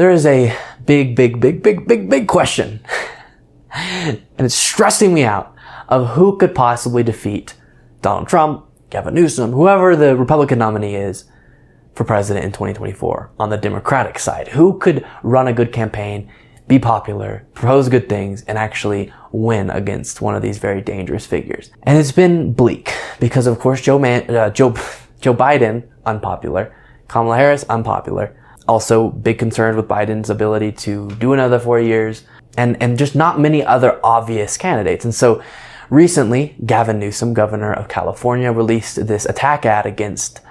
there is a big question, and it's stressing me out, of who could possibly defeat Donald Trump, Gavin Newsom, whoever the Republican nominee is for president in 2024 on the Democratic side. Who could run a good campaign, be popular, propose good things, and actually win against one of these very dangerous figures? And it's been bleak because, of course, Joe Biden, unpopular. Kamala Harris, unpopular. Also, big concerns with Biden's ability to do another 4 years, and just not many other obvious candidates. And so recently, Gavin Newsom, governor of California, released this attack ad against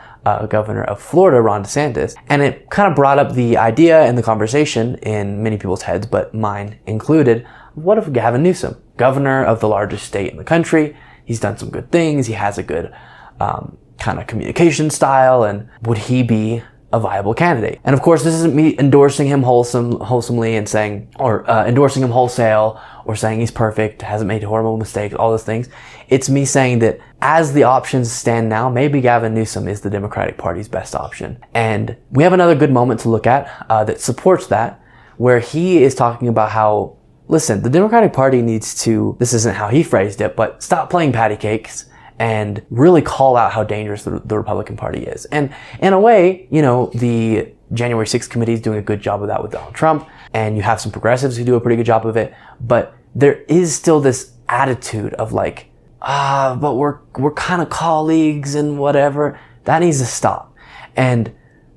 governor of Florida, Ron DeSantis. And it kind of brought up the idea and the conversation in many people's heads, but mine included, what if Gavin Newsom, governor of the largest state in the country, he's done some good things, he has a good kind of communication style, and would he be a viable candidate? And of course, this isn't me endorsing him wholesomely and saying, or endorsing him wholesale, or saying he's perfect, hasn't made horrible mistakes, all those things. It's me saying that as the options stand now, maybe Gavin Newsom is the Democratic Party's best option. And we have another good moment to look at that supports that, where he is talking about how, listen, the Democratic Party needs to, this isn't how he phrased it, but stop playing patty cakes and really call out how dangerous the Republican Party is. And in a way, you know, the January 6th committee is doing a good job of that with Donald Trump, and you have some progressives who do a pretty good job of it, but there is still this attitude of like, but we're kind of colleagues and whatever. That needs to stop. And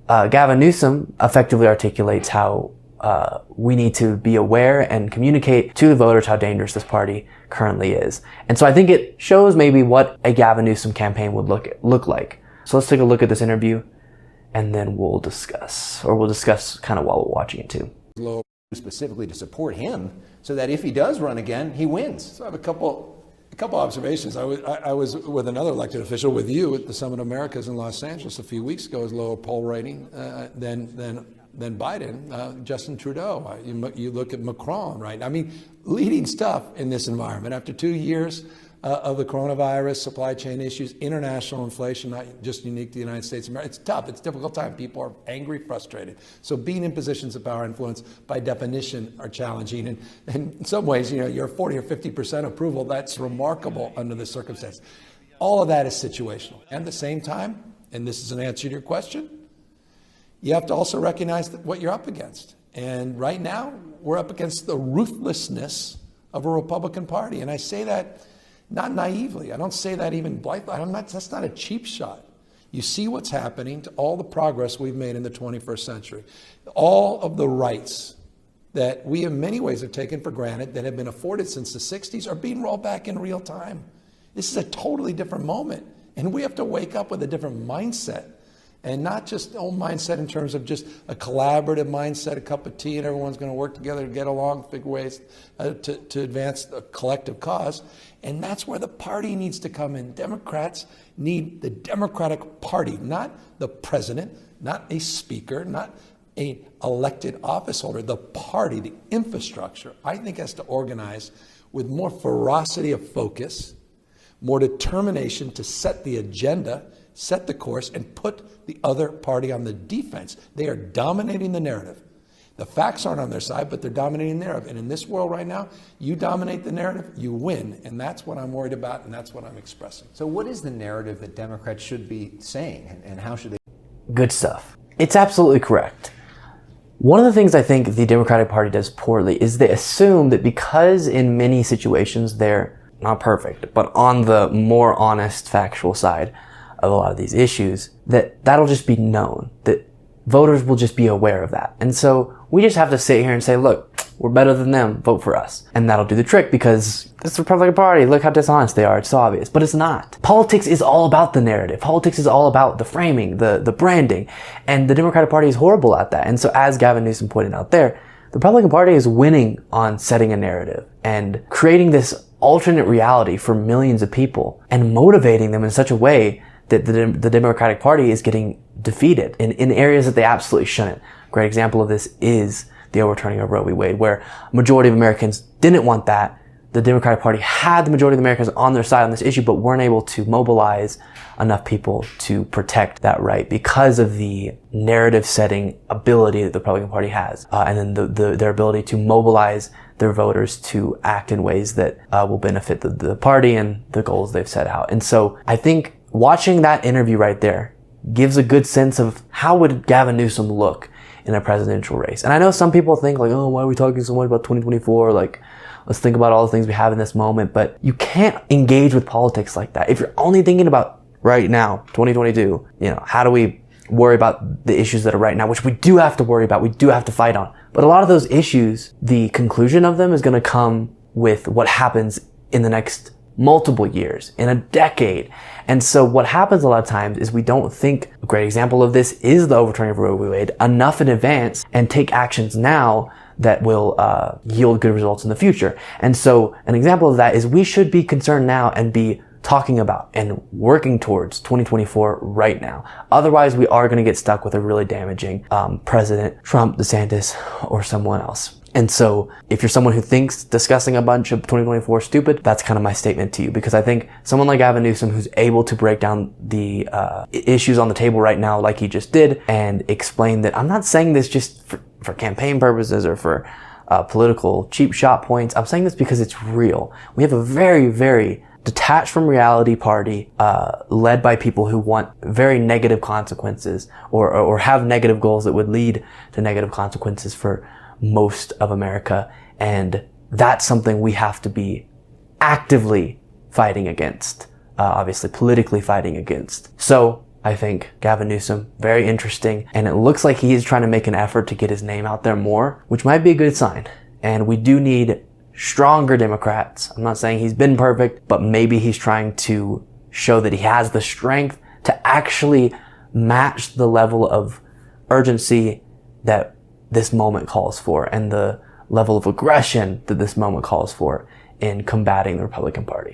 Gavin Newsom effectively articulates how we need to be aware and communicate to the voters how dangerous this party currently is. And so I think it shows maybe what a Gavin Newsom campaign would look like. So let's take a look at this interview, and then we'll discuss kind of while we're watching it too. Specifically to support him so that if he does run again, he wins. So I have a couple observations. I was with another elected official with you at the Summit of Americas in Los Angeles a few weeks ago, as lower poll rating than Biden, Justin Trudeau. You look at Macron, right? I mean, leading stuff in this environment after 2 years of the coronavirus, supply chain issues, international inflation, not just unique to the United States of America. It's tough. It's a difficult time. People are angry, frustrated. So being in positions of power and influence, by definition, are challenging. And in some ways, you know, you're 40 or 50% approval. That's remarkable under the circumstances. All of that is situational. And at the same time, and this is an answer to your question, you have to also recognize what you're up against. And right now, we're up against the ruthlessness of a Republican Party. And I say that not naively. I don't say that even blithely. That's not a cheap shot. You see what's happening to all the progress we've made in the 21st century. All of the rights that we in many ways have taken for granted that have been afforded since the 60s are being rolled back in real time. This is a totally different moment. And we have to wake up with a different mindset. And not just old mindset in terms of just a collaborative mindset, a cup of tea, and everyone's going to work together to get along, figure ways to advance the collective cause. And that's where the party needs to come in. Democrats need the Democratic Party, not the president, not a speaker, not an elected office holder. The party, the infrastructure, I think has to organize with more ferocity of focus, more determination to set the agenda, set the course, and put the other party on the defense. They are dominating the narrative. The facts aren't on their side, but they're dominating the narrative. And in this world right now, you dominate the narrative, you win. And that's what I'm worried about, and that's what I'm expressing. So what is the narrative that Democrats should be saying, and how should they? Good stuff. It's absolutely correct. One of the things I think the Democratic Party does poorly is they assume that because in many situations they're not perfect, but on the more honest, factual side of a lot of these issues, that'll just be known, that voters will just be aware of that. And so we just have to sit here and say, look, we're better than them, vote for us. And that'll do the trick because it's the Republican Party, look how dishonest they are, it's so obvious. But it's not. Politics is all about the narrative. Politics is all about the framing, the branding. And the Democratic Party is horrible at that. And so as Gavin Newsom pointed out there, the Republican Party is winning on setting a narrative and creating this alternate reality for millions of people and motivating them in such a way that the Democratic Party is getting defeated in areas that they absolutely shouldn't. A great example of this is the overturning of Roe v. Wade, where a majority of Americans didn't want that. the Democratic Party had the majority of the Americans on their side on this issue, but weren't able to mobilize enough people to protect that right because of the narrative setting ability that the Republican Party has, and then their ability to mobilize their voters to act in ways that will benefit the party and the goals they've set out. And so I think watching that interview right there gives a good sense of how would Gavin Newsom look in a presidential race. And I know some people think like, oh, why are we talking so much about 2024? Like, let's think about all the things we have in this moment. But you can't engage with politics like that. If you're only thinking about right now, 2022, how do we worry about the issues that are right now, which we do have to worry about, we do have to fight on. But a lot of those issues, the conclusion of them is going to come with what happens in the next multiple years, in a decade. And so what happens a lot of times is we don't think, a great example of this is the overturning of Roe v. Wade, enough in advance and take actions now that will yield good results in the future. And so an example of that is we should be concerned now and be talking about and working towards 2024 right now. Otherwise, we are going to get stuck with a really damaging President Trump, DeSantis, or someone else. And so if you're someone who thinks discussing a bunch of 2024 is stupid, that's kind of my statement to you, because I think someone like Gavin Newsom, who's able to break down the issues on the table right now like he just did and explain that I'm not saying this just for campaign purposes or for political cheap shot points. I'm saying this because it's real. We have a very, very detached from reality party, led by people who want very negative consequences or have negative goals that would lead to negative consequences for most of America. And that's something we have to be actively fighting against, obviously politically fighting against. So I think Gavin Newsom, very interesting. And it looks like he is trying to make an effort to get his name out there more, which might be a good sign. And we do need stronger Democrats. I'm not saying he's been perfect, but maybe he's trying to show that he has the strength to actually match the level of urgency that this moment calls for and the level of aggression that this moment calls for in combating the Republican Party.